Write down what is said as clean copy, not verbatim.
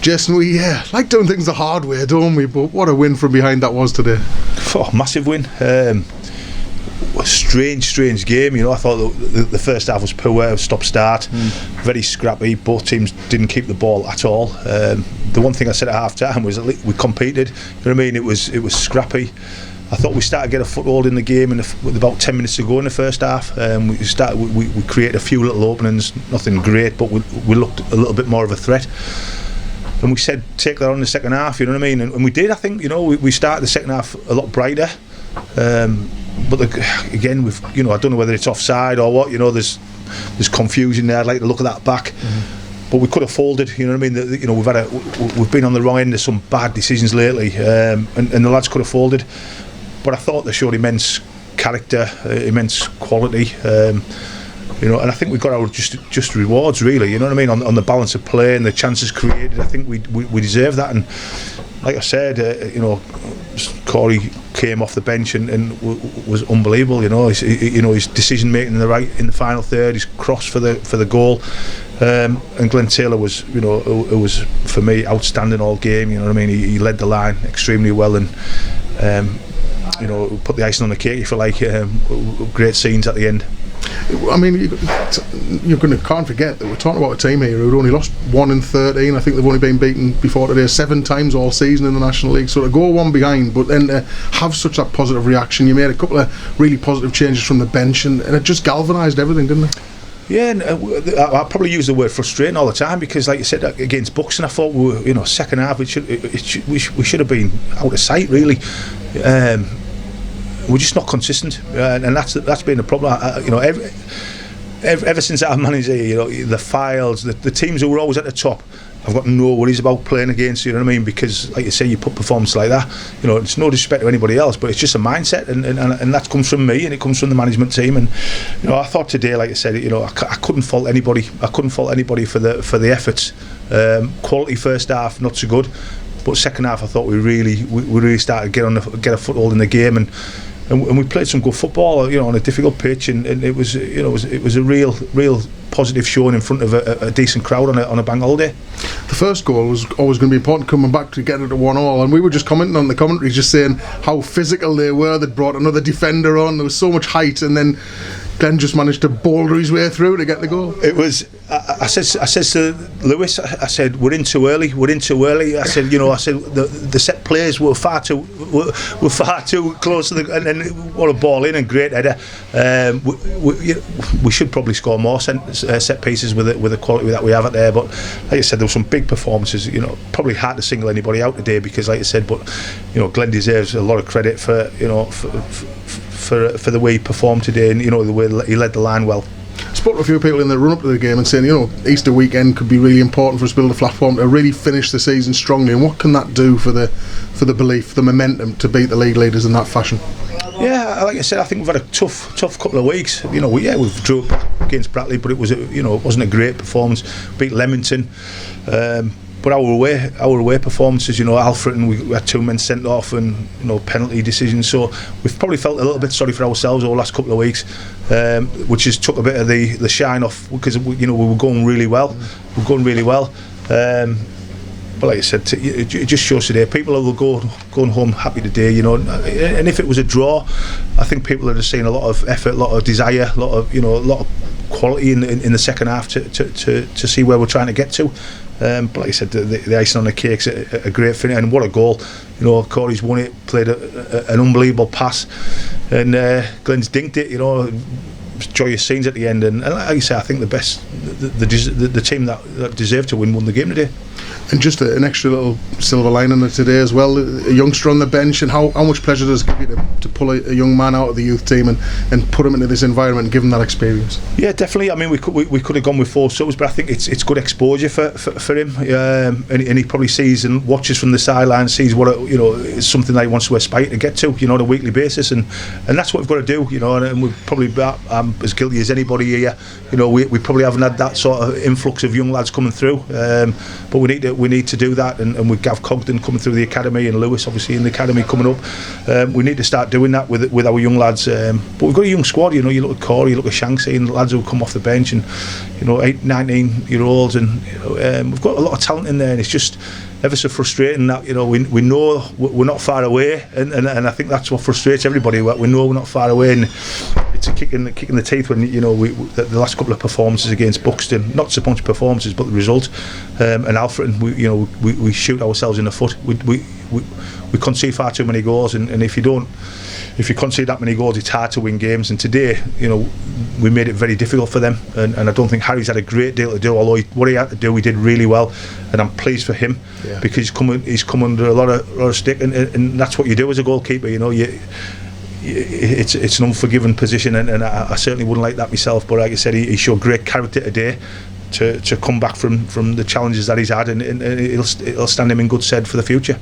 Jason, we like doing things the hard way, don't we? But what a win from behind that was today. Oh, massive win. A strange game. I thought the first half was poor, stop-start, very scrappy. Both teams didn't keep the ball at all. The one thing I said at half-time was that we competed. You know what I mean? It was scrappy. I thought we started to get a foothold in the game with about 10 minutes to go in the first half. We created a few little openings, nothing great, but we looked a little bit more of a threat. And we said take that on in the second half, you know what I mean? And we did, I think. We started the second half a lot brighter. But again, I don't know whether it's offside or what. There's confusion there. I'd like to look at that back. But we could have folded, you know what I mean? We've been on the wrong end of some bad decisions lately, and the lads could have folded. But I thought they showed immense character, immense quality, and I think we got our just rewards, really. You know what I mean? On the balance of play and the chances created, I think we deserve that. And like I said, Corey came off the bench and was unbelievable. His decision making in the final third, his cross for the goal, and Glenn Taylor was, it was for me outstanding all game. You know what I mean? He led the line extremely well and. Put the icing on the cake, if you like. Great scenes at the end. I mean, can't forget that we're talking about a team here who'd only lost 1 in 13. I think they've only been beaten before today 7 times all season in the National League. So to go 1 behind, but then to have such a positive reaction, you made a couple of really positive changes from the bench, and it just galvanised everything, didn't it? Yeah, and I probably use the word frustrating all the time because, like you said, against Buxton, I thought we were, second half we should have been out of sight, really. We're just not consistent, and that's been the problem. Ever since I'm manager, the Fyldes, the teams who were always at the top, I've got no worries about playing against. You know what I mean? Because, like you say, you put performance like that. It's no disrespect to anybody else, but it's just a mindset, and that comes from me, and it comes from the management team. And I thought today, like I said, I couldn't fault anybody. I couldn't fault anybody for the efforts. Quality first half, not so good, but second half, I thought we really started to get a foothold in the game, and we played some good football, on a difficult pitch, and it was a real positive showing in front of a decent crowd on a bank holiday. The first goal was always going to be important, coming back to get it at 1-1, and we were just commenting on the commentaries, just saying how physical they were. They'd brought another defender on. There was so much height, and then Glenn just managed to boulder his way through to get the goal. It was. I said to Lewis, I said we're in too early. I said the set plays were far too close to the, and then what a ball in and great header. We should probably score more set pieces with the quality that we have at there. But like I said, there were some big performances. Probably hard to single anybody out today because, like I said, but Glenn deserves a lot of credit for the way he performed today, and the way he led the line well. I spoke to a few people in the run up to the game and saying, Easter weekend could be really important for us to build a platform to really finish the season strongly. And what can that do for the belief, the momentum to beat the league leaders in that fashion? Yeah, like I said, I think we've had a tough couple of weeks. We've drew against Bratley, but it wasn't a great performance. Beat Leamington. But our away performances, Alfred, and we had 2 men sent off and penalty decisions. So we've probably felt a little bit sorry for ourselves over the last couple of weeks, which has took a bit of the shine off because we were going really well. But like I said, it just shows today people will going home happy today, And if it was a draw, I think people are just seeing a lot of effort, a lot of desire, a lot of quality in the second half to see where we're trying to get to. But like I said, the icing on the cake's a great finish, and what a goal! Corey's won it, played an unbelievable pass, and Glenn's dinked it. Joyous scenes at the end, and like I say, I think the team that deserved to won the game today. And just an extra little silver lining of today as well, a youngster on the bench, and how much pleasure does it give you to pull a young man out of the youth team and put him into this environment and give him that experience? Yeah, definitely. I mean, we could have gone with 4 subs, but I think it's good exposure for him, and he probably sees and watches from the sideline, sees what it's something that he wants to aspire to get to, on a weekly basis, and that's what we've got to do, and we're probably as guilty as anybody here. We probably haven't had that sort of influx of young lads coming through, but we need to we need to do that, and with Gav Cogden coming through the academy and Lewis obviously in the academy coming up, we need to start doing that with our young lads. But we've got a young squad. You know, you look at Corey, you look at Shanksy, and lads who come off the bench, and 19-year-olds, and we've got a lot of talent in there, and it's just ever so frustrating that we know we're not far away, and I think that's what frustrates everybody. We know we're not far away, and it's a kick in the teeth when the last couple of performances against Buxton, not so much performances but the result, and Alfreton, we shoot ourselves in the foot. We concede far too many goals, and if you concede that many goals, it's hard to win games. And today, we made it very difficult for them, and I don't think Harry's had a great deal to do, although what he had to do, he did really well, and I'm pleased for him, because he's come under a lot of stick, and that's what you do as a goalkeeper. It's an unforgiving position, and I certainly wouldn't like that myself, but like I said, he showed great character today to come back from the challenges that he's had, and it'll stand him in good stead for the future.